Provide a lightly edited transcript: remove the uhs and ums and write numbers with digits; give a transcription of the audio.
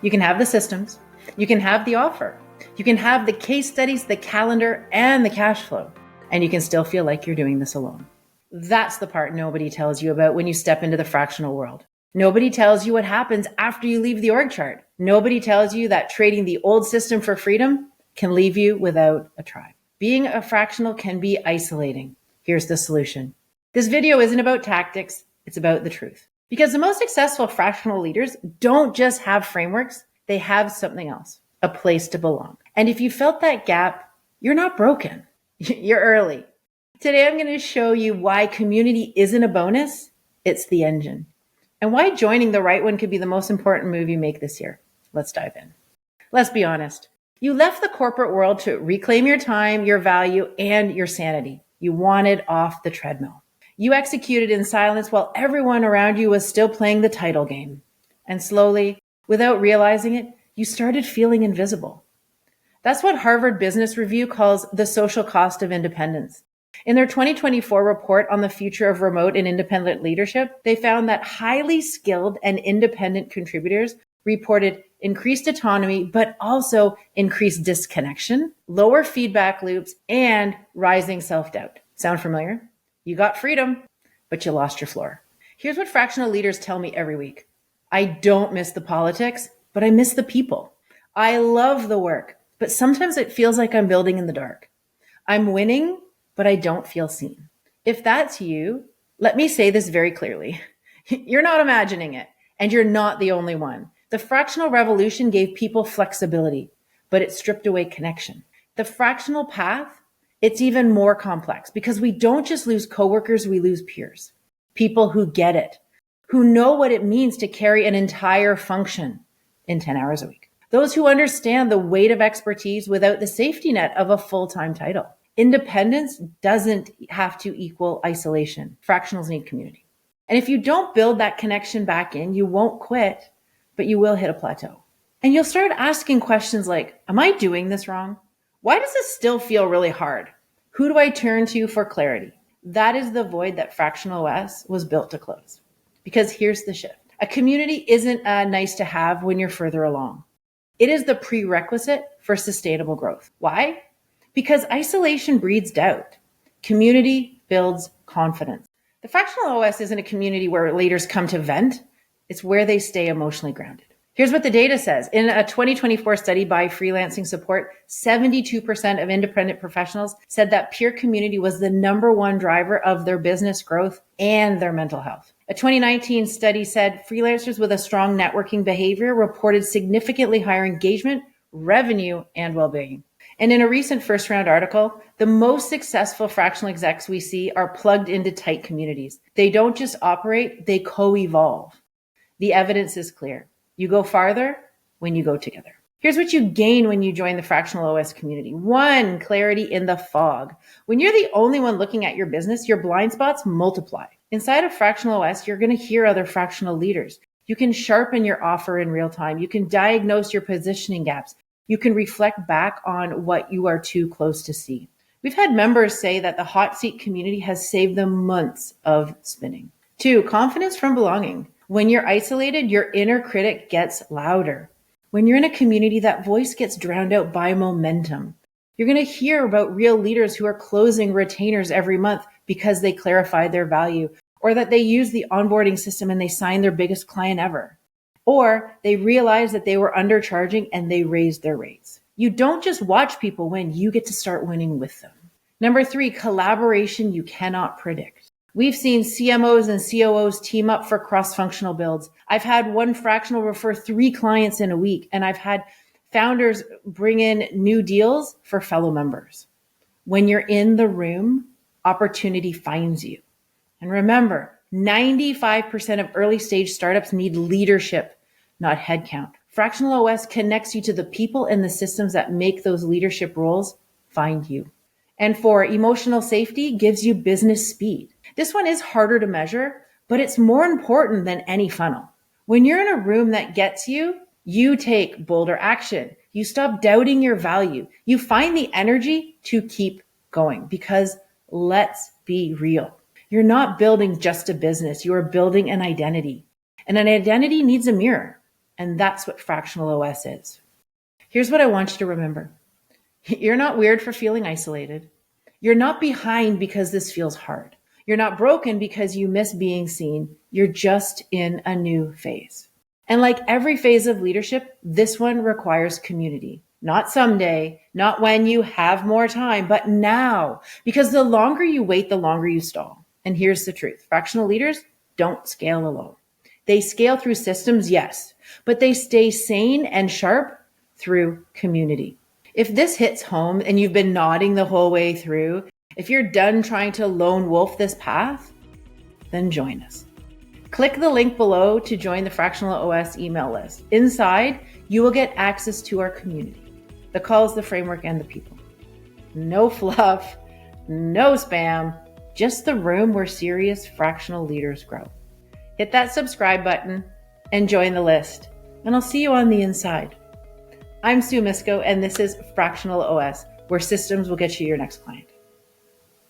You can have the systems, you can have the offer, you can have the case studies, the calendar, and the cash flow, and you can still feel like you're doing this alone. That's the part nobody tells you about when you step into the fractional world. Nobody tells you what happens after you leave the org chart. Nobody tells you that trading the old system for freedom can leave you without a tribe. Being a fractional can be isolating. Here's the solution. This video isn't about tactics, it's about the truth. Because the most successful fractional leaders don't just have frameworks, they have something else, a place to belong. And if you felt that gap, you're not broken. You're early. Today, I'm going to show you why community isn't a bonus, it's the engine. And why joining the right one could be the most important move you make this year. Let's dive in. Let's be honest. You left the corporate world to reclaim your time, your value, and your sanity. You wanted off the treadmill. You executed in silence while everyone around you was still playing the title game. And slowly, without realizing it, you started feeling invisible. That's what Harvard Business Review calls the social cost of independence. In their 2024 report on the future of remote and independent leadership, they found that highly skilled and independent contributors reported increased autonomy, but also increased disconnection, lower feedback loops, and rising self-doubt. Sound familiar? You got freedom, but you lost your floor. Here's what fractional leaders tell me every week. I don't miss the politics, but I miss the people. I love the work, but sometimes it feels like I'm building in the dark. I'm winning, but I don't feel seen. If that's you, let me say this very clearly. You're not imagining it, and you're not the only one. The fractional revolution gave people flexibility, but it stripped away connection. The fractional path, it's even more complex because we don't just lose coworkers, we lose peers. People who get it, who know what it means to carry an entire function in 10 hours a week. Those who understand the weight of expertise without the safety net of a full-time title. Independence doesn't have to equal isolation. Fractionals need community. And if you don't build that connection back in, you won't quit, but you will hit a plateau. And you'll start asking questions like, am I doing this wrong? Why does this still feel really hard? Who do I turn to for clarity? That is the void that Fractional OS was built to close. Because here's the shift. A community isn't nice to have when you're further along. It is the prerequisite for sustainable growth. Why? Because isolation breeds doubt. Community builds confidence. The Fractional OS isn't a community where leaders come to vent. It's where they stay emotionally grounded. Here's what the data says. In a 2024 study by Freelancing Support, 72% of independent professionals said that peer community was the number one driver of their business growth and their mental health. A 2019 study said freelancers with a strong networking behavior reported significantly higher engagement, revenue, and well-being. And in a recent first round article, the most successful fractional execs we see are plugged into tight communities. They don't just operate, they co-evolve. The evidence is clear. You go farther when you go together. Here's what you gain when you join the Fractional OS community. 1, clarity in the fog. When you're the only one looking at your business, your blind spots multiply. Inside of Fractional OS, you're going to hear other fractional leaders. You can sharpen your offer in real time. You can diagnose your positioning gaps. You can reflect back on what you are too close to see. We've had members say that the hot seat community has saved them months of spinning. 2, confidence from belonging. When you're isolated, your inner critic gets louder. When you're in a community, that voice gets drowned out by momentum. You're going to hear about real leaders who are closing retainers every month because they clarified their value, or that they use the onboarding system and they signed their biggest client ever. Or they realized that they were undercharging and they raised their rates. You don't just watch people win, you get to start winning with them. Number 3, collaboration you cannot predict. We've seen CMOs and COOs team up for cross-functional builds. I've had one fractional refer 3 clients in a week, and I've had founders bring in new deals for fellow members. When you're in the room, opportunity finds you. And remember, 95% of early stage startups need leadership, not headcount. Fractional OS connects you to the people and the systems that make those leadership roles find you. And 4, emotional safety gives you business speed. This one is harder to measure, but it's more important than any funnel. When you're in a room that gets you, you take bolder action. You stop doubting your value. You find the energy to keep going because let's be real. You're not building just a business. You are building an identity. And an identity needs a mirror. And that's what Fractional OS is. Here's what I want you to remember. You're not weird for feeling isolated. You're not behind because this feels hard. You're not broken because you miss being seen. You're just in a new phase. And like every phase of leadership, this one requires community. Not someday, not when you have more time, but now. Because the longer you wait, the longer you stall. And here's the truth. Fractional leaders don't scale alone. They scale through systems, yes, but they stay sane and sharp through community. If this hits home and you've been nodding the whole way through, if you're done trying to lone wolf this path, then join us. Click the link below to join the Fractional OS email list. Inside, you will get access to our community, the calls, the framework, and the people. No fluff, no spam, just the room where serious fractional leaders grow. Hit that subscribe button and join the list, and I'll see you on the inside. I'm Mysko, and this is Fractional OS, where systems will get you your next client.